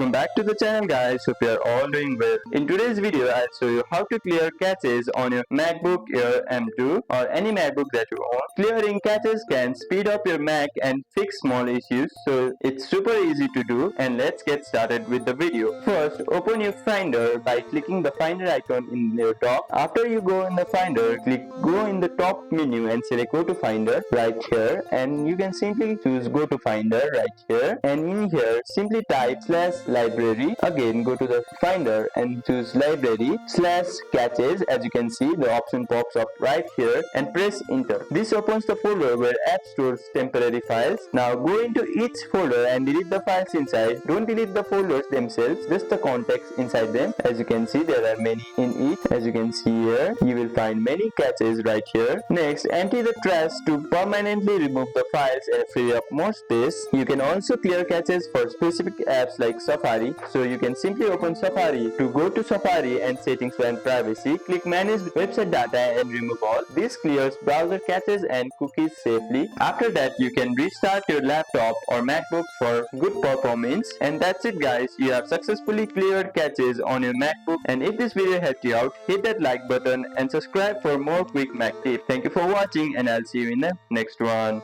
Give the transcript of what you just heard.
Welcome back to the channel, guys. Hope you are all doing well. In today's video, I'll show you how to clear caches on your MacBook Air M2 or any MacBook that you own. Clearing caches can speed up your Mac and fix small issues, so it's super easy to do. And let's get started with the video. First, open your Finder by clicking the Finder icon in your top. After you go in the Finder, click Go in the top menu and select Go to Finder right here, and you can simply choose Go to Finder right here, and in here simply type /library. Again, go to the Finder and choose library/caches. As you can see, the option pops up right here and press enter. This opens the folder where app stores temporary files. Now go into each folder and delete the files inside. Don't delete the folders themselves, just the context inside them. As you can see, there are many in each. As you can see here, you will find many caches right here. Next, empty the trash to permanently remove the files and free up more space. You can also clear caches for specific apps like Safari. So you can simply open Safari. To go to Safari and settings and privacy, click manage website data and remove all. This clears browser caches and cookies safely. After that, you can restart your laptop or MacBook for good performance. And that's it, guys. You have successfully cleared caches on your MacBook. And if this video helped you out, hit that like button and subscribe for more quick Mac tips. Thank you for watching, and I'll see you in the next one.